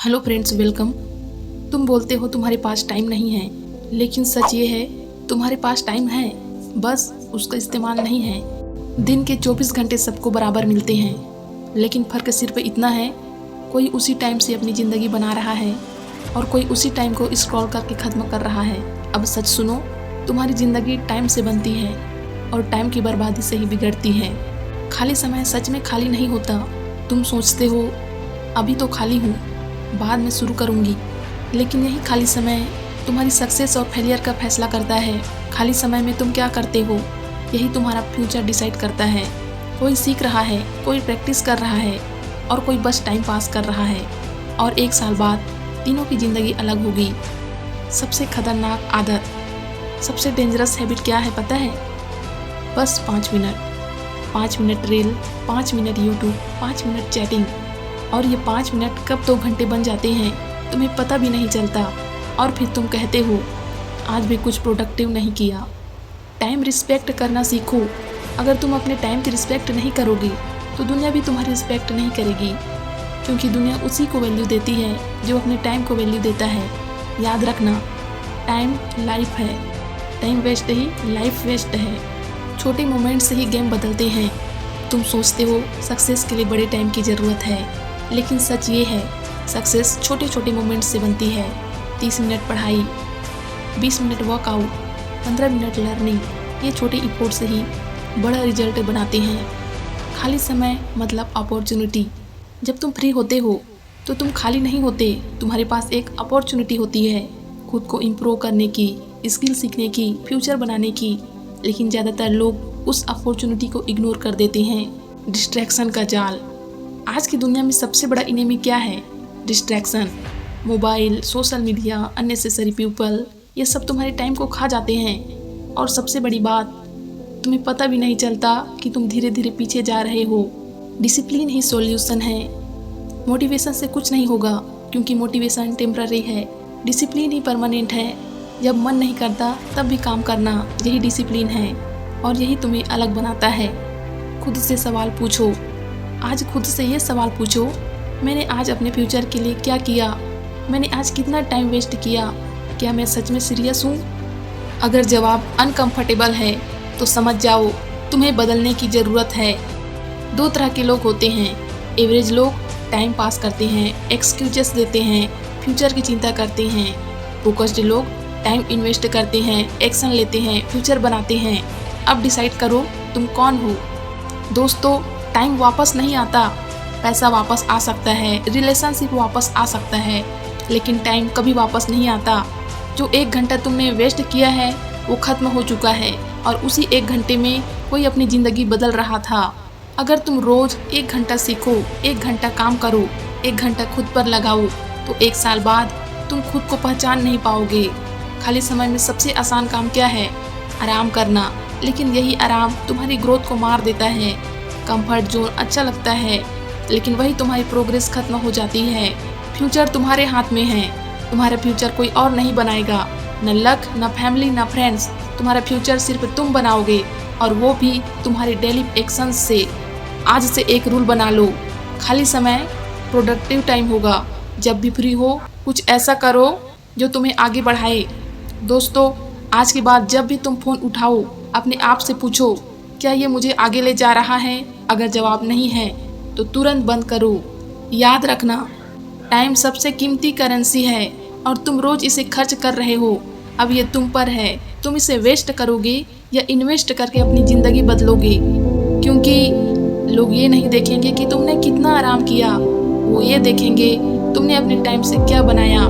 Hello friends, welcome. तुम बोलते हो तुम्हारे पास टाइम नहीं है, लेकिन सच ये है तुम्हारे पास टाइम है, बस उसका इस्तेमाल नहीं है। दिन के 24 घंटे सबको बराबर मिलते हैं, लेकिन फ़र्क सिर्फ इतना है, कोई उसी टाइम से अपनी ज़िंदगी बना रहा है और कोई उसी टाइम को स्क्रॉल करके ख़त्म कर रहा है। अब सच सुनो, तुम्हारी ज़िंदगी टाइम से बनती है और टाइम की बर्बादी से ही बिगड़ती है। खाली समय सच में खाली नहीं होता। तुम सोचते हो अभी तो खाली हूँ, बाद में शुरू करूँगी, लेकिन यही खाली समय तुम्हारी सक्सेस और फेलियर का फैसला करता है। खाली समय में तुम क्या करते हो, यही तुम्हारा फ्यूचर डिसाइड करता है। कोई सीख रहा है, कोई प्रैक्टिस कर रहा है और कोई बस टाइम पास कर रहा है। और 1 साल बाद तीनों की ज़िंदगी अलग होगी। सबसे खतरनाक आदत, सबसे डेंजरस हैबिट क्या है पता है? बस 5 minute. 5 minute reel, 5 minute YouTube, 5 minute chatting, और ये 5 मिनट कब 2 घंटे बन जाते हैं तुम्हें पता भी नहीं चलता। और फिर तुम कहते हो आज भी कुछ प्रोडक्टिव नहीं किया। टाइम रिस्पेक्ट करना सीखो। अगर तुम अपने टाइम की रिस्पेक्ट नहीं करोगे तो दुनिया भी तुम्हारी रिस्पेक्ट नहीं करेगी, क्योंकि दुनिया उसी को वैल्यू देती है जो अपने टाइम को वैल्यू देता है। याद रखना, टाइम लाइफ है, टाइम वेस्ट ही लाइफ वेस्ट है। छोटे मोमेंट से ही गेम बदलते हैं। तुम सोचते हो सक्सेस के लिए बड़े टाइम की ज़रूरत है, लेकिन सच ये है सक्सेस छोटे छोटे मोमेंट्स से बनती है। 30 मिनट पढ़ाई, 20 मिनट वर्कआउट, 15 मिनट लर्निंग, ये छोटे इफोर्ट से ही बड़ा रिजल्ट बनाते हैं। खाली समय मतलब अपॉर्चुनिटी। जब तुम फ्री होते हो तो तुम खाली नहीं होते, तुम्हारे पास एक अपॉर्चुनिटी होती है खुद को इम्प्रूव करने की, स्किल सीखने की, फ्यूचर बनाने की। लेकिन ज़्यादातर लोग उस अपॉर्चुनिटी को इग्नोर कर देते हैं। डिस्ट्रैक्शन का जाल। आज की दुनिया में सबसे बड़ा इनेमी क्या है? Distraction. Mobile, social media, unnecessary people, ये सब तुम्हारे टाइम को खा जाते हैं। और सबसे बड़ी बात, तुम्हें पता भी नहीं चलता कि तुम धीरे धीरे पीछे जा रहे हो। डिसिप्लिन ही सॉल्यूशन है। मोटिवेशन से कुछ नहीं होगा, क्योंकि मोटिवेशन टेम्पररी है, डिसिप्लिन ही परमानेंट है। जब मन नहीं करता तब भी काम करना, यही डिसिप्लिन है और यही तुम्हें अलग बनाता है। खुद से सवाल पूछो। आज खुद से ये सवाल पूछो, मैंने आज अपने फ्यूचर के लिए क्या किया? मैंने आज कितना टाइम वेस्ट किया? क्या मैं सच में सीरियस हूँ? अगर जवाब अनकंफर्टेबल है तो समझ जाओ तुम्हें बदलने की ज़रूरत है। 2 तरह के लोग होते हैं। एवरेज लोग टाइम पास करते हैं, एक्सक्यूजेस देते हैं, फ्यूचर की चिंता करते हैं। फोकस्ड लोग टाइम इन्वेस्ट करते हैं, एक्शन लेते हैं, फ्यूचर बनाते हैं। अब डिसाइड करो तुम कौन हो। दोस्तों, टाइम वापस नहीं आता। पैसा वापस आ सकता है, रिलेशनशिप वापस आ सकता है, लेकिन टाइम कभी वापस नहीं आता। जो 1 घंटा तुमने वेस्ट किया है वो ख़त्म हो चुका है और उसी 1 घंटे में कोई अपनी ज़िंदगी बदल रहा था। अगर तुम रोज़ 1 घंटा सीखो, 1 घंटा काम करो, 1 घंटा खुद पर लगाओ, तो 1 साल बाद तुम खुद को पहचान नहीं पाओगे। खाली समय में सबसे आसान काम क्या है? आराम करना, लेकिन यही आराम तुम्हारी ग्रोथ को मार देता है। कंफर्ट जोन अच्छा लगता है, लेकिन वही तुम्हारी प्रोग्रेस खत्म हो जाती है। फ्यूचर तुम्हारे हाथ में है, तुम्हारा फ्यूचर कोई और नहीं बनाएगा। न लक, न फैमिली, न फ्रेंड्स। तुम्हारा फ्यूचर सिर्फ तुम बनाओगे, और वो भी तुम्हारे डेली एक्शंस से। आज से एक रूल बना लो, खाली समय प्रोडक्टिव टाइम होगा। जब भी फ्री हो कुछ ऐसा करो जो तुम्हें आगे बढ़ाए। दोस्तों, आज के बाद जब भी तुम फ़ोन उठाओ अपने आप से पूछो, क्या ये मुझे आगे ले जा रहा है? अगर जवाब नहीं है तो तुरंत बंद करो। याद रखना, टाइम सबसे कीमती करेंसी है और तुम रोज़ इसे खर्च कर रहे हो। अब ये तुम पर है, तुम इसे वेस्ट करोगे या इन्वेस्ट करके अपनी ज़िंदगी बदलोगे। क्योंकि लोग ये नहीं देखेंगे कि तुमने कितना आराम किया, वो ये देखेंगे तुमने अपने टाइम से क्या बनाया।